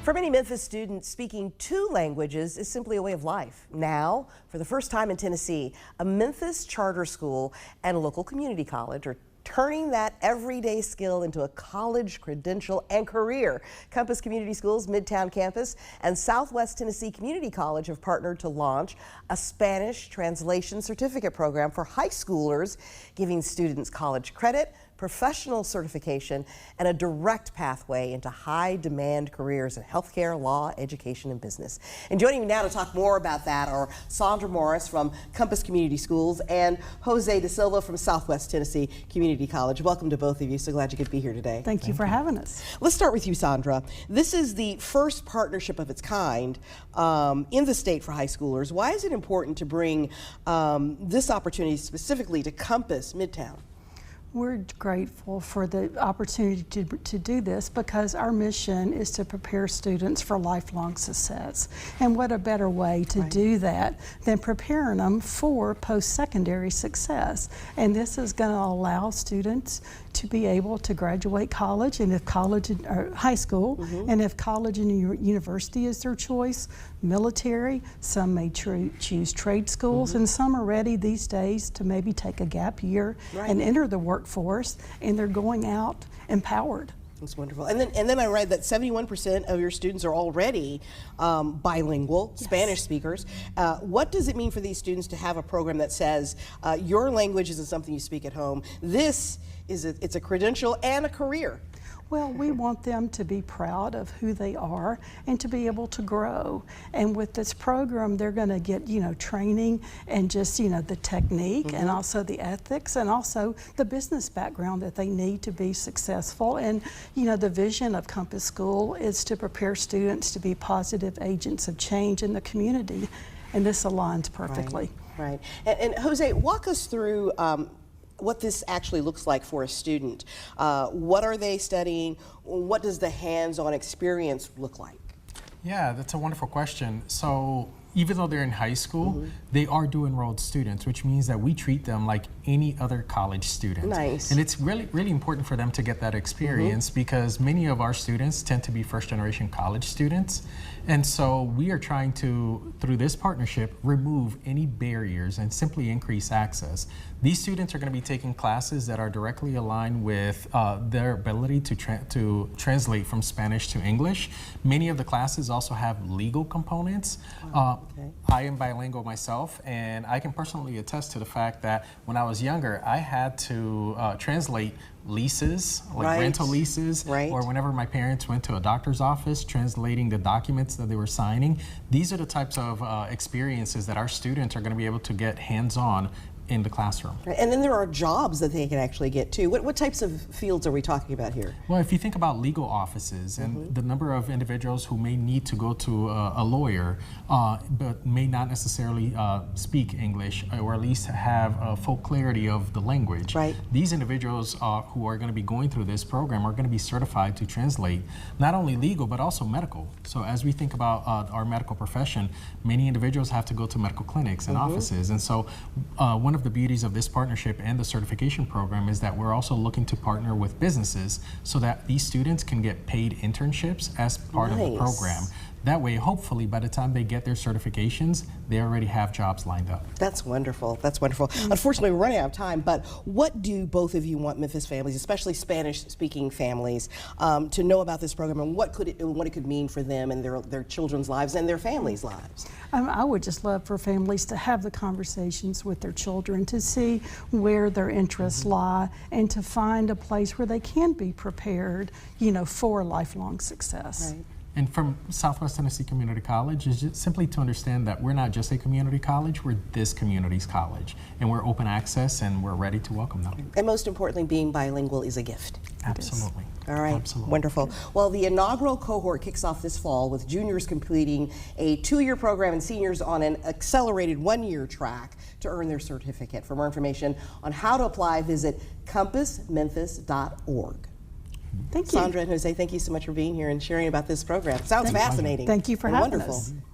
For many Memphis students, speaking two languages is simply a way of life. Now, for the first time in Tennessee, a Memphis charter school and a local community college are turning that everyday skill into a college credential and career. Compass Community Schools Midtown Campus and Southwest Tennessee Community College have partnered to launch a Spanish translation certificate program for high schoolers, giving students college credit, professional certification, and a direct pathway into high-demand careers in healthcare, law, education, and business. And joining me now to talk more about that are Sandra Morris from Compass Community Schools and Jose De Silva from Southwest Tennessee Community College. Welcome to both of you. So glad you could be here today. Thank you for having us. Let's start with you, Sandra. This is the first partnership of its kind in the state for high schoolers. Why is it important to bring this opportunity specifically to Compass Midtown? We're grateful for the opportunity to do this because our mission is to prepare students for lifelong success. And what a better way to do that than preparing them for post-secondary success. And this is going to allow students to be able to graduate college, and if college or high school, and if college and university is their choice, military, some may choose trade schools, and some are ready these days to maybe take a gap year and enter the workforce, and they're going out empowered. That's wonderful. And then I read that 71% of your students are already bilingual, Spanish speakers. What does it mean for these students to have a program that says your language isn't something you speak at home? It's a credential and a career. Well, we want them to be proud of who they are and to be able to grow. And with this program, they're going to get, training and just, the technique and also the ethics and also the business background that they need to be successful. And, the vision of Compass School is to prepare students to be positive agents of change in the community. And this aligns perfectly. Right. And Jose, walk us through what this actually looks like for a student. What are they studying? What does the hands-on experience look like? Yeah, that's a wonderful question. So even though they're in high school, they are dual-enrolled students, which means that we treat them like any other college student. Nice. And it's really, really important for them to get that experience because many of our students tend to be first-generation college students. And so we are trying to, through this partnership, remove any barriers and simply increase access. These students are going to be taking classes that are directly aligned with their ability to translate from Spanish to English. Many of the classes also have legal components. I am bilingual myself, and I can personally attest to the fact that when I was younger, I had to translate leases, like rental leases, or whenever my parents went to a doctor's office, translating the documents that they were signing. These are the types of experiences that our students are going to be able to get hands-on in the classroom. And then there are jobs that they can actually get too. What types of fields are we talking about here? Well, if you think about legal offices and the number of individuals who may need to go to a lawyer but may not necessarily speak English or at least have a full clarity of the language. These individuals who are going to be going through this program are going to be certified to translate not only legal but also medical. So as we think about our medical profession, many individuals have to go to medical clinics and offices. And so one of the beauties of this partnership and the certification program is that we're also looking to partner with businesses so that these students can get paid internships as part of the program. That way, hopefully, by the time they get their certifications, they already have jobs lined up. That's wonderful. That's wonderful. Unfortunately, we're running out of time, but what do both of you want Memphis families, especially Spanish-speaking families, to know about this program and what it could mean for them and their children's lives and their families' lives? I would just love for families to have the conversations with their children to see where their interests lie and to find a place where they can be prepared, for lifelong success. And from Southwest Tennessee Community College is just simply to understand that we're not just a community college, we're this community's college. And we're open access and we're ready to welcome them. And most importantly, being bilingual is a gift. Absolutely. All right, absolutely. Wonderful. Well, the inaugural cohort kicks off this fall with juniors completing a 2-year program and seniors on an accelerated 1-year track to earn their certificate. For more information on how to apply, visit compassmemphis.org. Thank you. Sandra and Jose, thank you so much for being here and sharing about this program. Sounds fascinating. Thank you for having us. Wonderful.